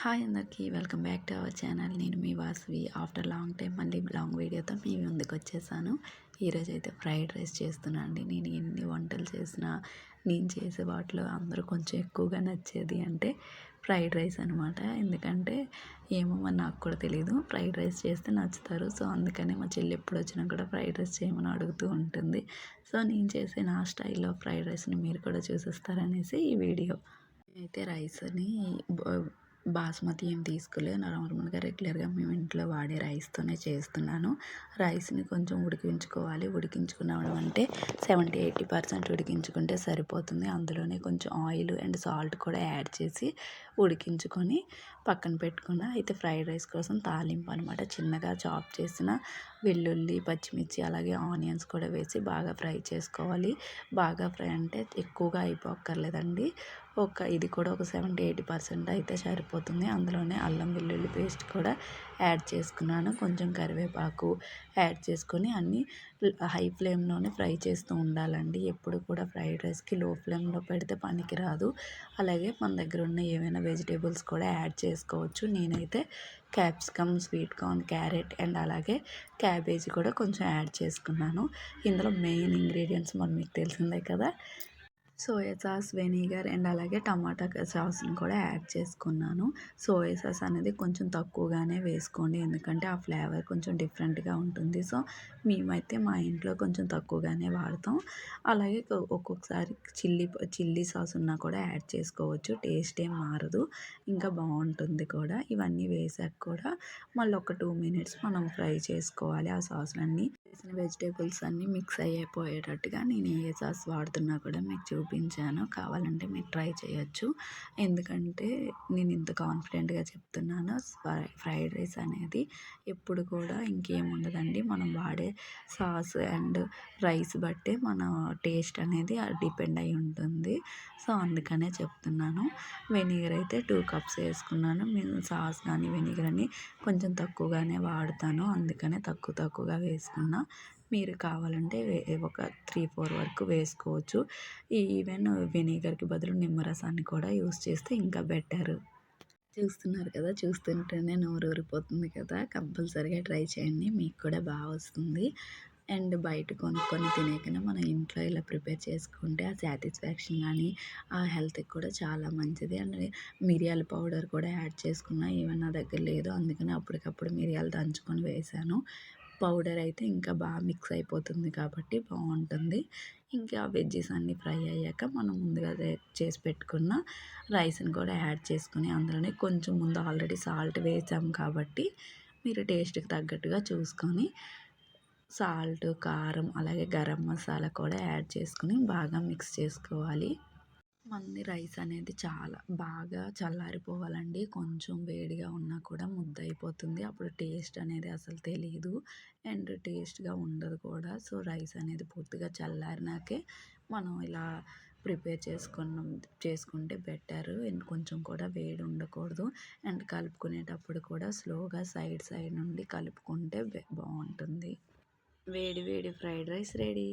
Hi అందరికీ welcome back to our channel. నేను మీ Vasavi. After long time మళ్ళీ లాంగ్ వీడియోతో మీ ముందుకు వచ్చేసాను. ఈరోజు అయితే ఫ్రైడ్ రైస్ చేస్తున్నాను అండి. నేను ఎన్ని వంటలు చేసినా నేను చేసే వాటిలో అందరూ కొంచెం ఎక్కువగా నచ్చేది అంటే ఫ్రైడ్ రైస్ అనమాట. ఎందుకంటే ఏమో మరి నాకు కూడా తెలియదు, ఫ్రైడ్ రైస్ చేస్తే నచ్చుతారు. సో అందుకనే మా చెల్లి ఎప్పుడు వచ్చినా కూడా ఫ్రైడ్ రైస్ చేయమని అడుగుతూ ఉంటుంది. సో నేను చేసే నా స్టైల్లో ఫ్రైడ్ రైస్ని మీరు కూడా చూసేస్తారనేసి ఈ వీడియో. అయితే రైస్ని బాస్మతి ఏం తీసుకోలేదు, నార్మల్గా రెగ్యులర్గా మేము ఇంట్లో వాడే రైస్తోనే చేస్తున్నాను. రైస్ని కొంచెం ఉడికించుకోవాలి. ఉడికించుకున్నాం అంటే 70-80% ఉడికించుకుంటే సరిపోతుంది. అందులోనే కొంచెం ఆయిల్ అండ్ సాల్ట్ కూడా యాడ్ చేసి ఉడికించుకొని పక్కన పెట్టుకున్న. అయితే ఫ్రైడ్ రైస్ కోసం తాలింపు అనమాట. చిన్నగా చాప్ చేసిన వెల్లుల్లి, పచ్చిమిర్చి అలాగే ఆనియన్స్ కూడా వేసి బాగా ఫ్రై చేసుకోవాలి. బాగా ఫ్రై అంటే ఎక్కువగా అయిపోక్కర్లేదండి. ఇది కూడా ఒక 70-80% అయితే సరిపోతుంది. అందులోనే అల్లం వెల్లుల్లి పేస్ట్ కూడా యాడ్ చేసుకున్నాను. కొంచెం కరివేపాకు యాడ్ చేసుకొని అన్నీ హై ఫ్లేమ్లోనే ఫ్రై చేస్తూ ఉండాలండి. ఎప్పుడు కూడా ఫ్రైడ్ రైస్కి లో ఫ్లేమ్లో పెడితే పనికిరాదు. అలాగే మన దగ్గర ఉన్న ఏవైనా వెజిటేబుల్స్ కూడా యాడ్ చేసుకోవచ్చు. నేనైతే capsicum, sweet corn, carrot and అలాగే క్యాబేజీ కూడా కొంచెం యాడ్ చేసుకున్నాను. ఇందులో మెయిన్ ఇంగ్రీడియంట్స్ మరి మీకు తెలిసిందే కదా, సోయా సాస్, వెనిగర్ అండ్ అలాగే టమాటా సాస్ని కూడా యాడ్ చేసుకున్నాను. సోయా సాస్ అనేది కొంచెం తక్కువగానే వేసుకోండి, ఎందుకంటే ఆ ఫ్లేవర్ కొంచెం డిఫరెంట్గా ఉంటుంది. సో మేమైతే మా ఇంట్లో కొంచెం తక్కువగానే వాడతాం. అలాగే ఒక్కొక్కసారి చిల్లీ సాస్ ఉన్నా కూడా యాడ్ చేసుకోవచ్చు. టేస్ట్ ఏం మారదు, ఇంకా బాగుంటుంది కూడా. ఇవన్నీ వేసాక కూడా మళ్ళీ ఒక 2 మినిట్స్ మనం ఫ్రై చేసుకోవాలి. ఆ సాసులన్నీ వేసిన వెజిటేబుల్స్ అన్నీ మిక్స్ అయిపోయేటట్టుగా నేను ఏ సాస్ వాడుతున్నా కూడా మీకు చూపించాను. కావాలంటే మీరు ట్రై చేయొచ్చు. ఎందుకంటే నేను ఇంత కాన్ఫిడెంట్గా చెప్తున్నాను. ఫ్రైడ్ రైస్ అనేది ఎప్పుడు కూడా ఇంకేముండదండి, మనం వాడే సాస్ అండ్ రైస్ బట్టే మన టేస్ట్ అనేది డిపెండ్ అయి ఉంటుంది. సో అందుకనే చెప్తున్నాను. వెనిగర్ అయితే 2 కప్స్ వేసుకున్నాను. నేను సాస్ కానీ వెనిగర్ అని కొంచెం తక్కువగానే వాడతాను, అందుకనే తక్కువగా వేసుకున్నా. మీరు కావాలంటే ఒక 3-4 వరకు వేసుకోవచ్చు. ఈవెన్ వెనిగర్కి బదులు నిమ్మరసాన్ని కూడా యూస్ చేస్తే ఇంకా బెటర్. చూస్తున్నారు కదా, చూస్తుంటేనే నోరు ఊరిపోతుంది కదా. కంపల్సరీగా ట్రై చేయండి, మీకు కూడా బాగా వస్తుంది. అండ్ బయట కొనుక్కొని తినే కన్నా మనం ఇంట్లో ఇలా ప్రిపేర్ చేసుకుంటే ఆ సాటిస్ఫాక్షన్ కానీ ఆ హెల్త్కి కూడా చాలా మంచిది. అండ్ మిరియాల పౌడర్ కూడా యాడ్ చేసుకున్నా, ఈవెన్ నా దగ్గర లేదు, అందుకని అప్పటికప్పుడు మిరియాలు దంచుకొని వేసాను. పౌడర్ అయితే ఇంకా బాగా మిక్స్ అయిపోతుంది కాబట్టి బాగుంటుంది. ఇంకా వెజ్జెస్ అన్నీ ఫ్రై అయ్యాక మనం ముందుగా చేసి పెట్టుకున్న రైస్ని కూడా యాడ్ చేసుకుని, అందులోనే కొంచెం ముందు ఆల్రెడీ సాల్ట్ వేసాం కాబట్టి మీరు టేస్ట్కి తగ్గట్టుగా చూసుకొని సాల్ట్, కారం అలాగే గరం మసాలా కూడా యాడ్ చేసుకుని బాగా మిక్స్ చేసుకోవాలి. రైస్ అనేది చాలా బాగా చల్లారిపోవాలండి. కొంచెం వేడిగా ఉన్నా కూడా ముద్దయిపోతుంది. అప్పుడు టేస్ట్ అనేది అసలు తెలీదు అండ్ టేస్ట్గా ఉండదు కూడా. సో రైస్ అనేది పూర్తిగా చల్లారినాకే మనం ఇలా ప్రిపేర్ చేసుకుంటే బెటర్. అండ్ కొంచెం కూడా వేడి ఉండకూడదు. అండ్ కలుపుకునేటప్పుడు కూడా స్లోగా సైడ్ నుండి కలుపుకుంటే బాగుంటుంది. వేడి వేడి ఫ్రైడ్ రైస్ రెడీ.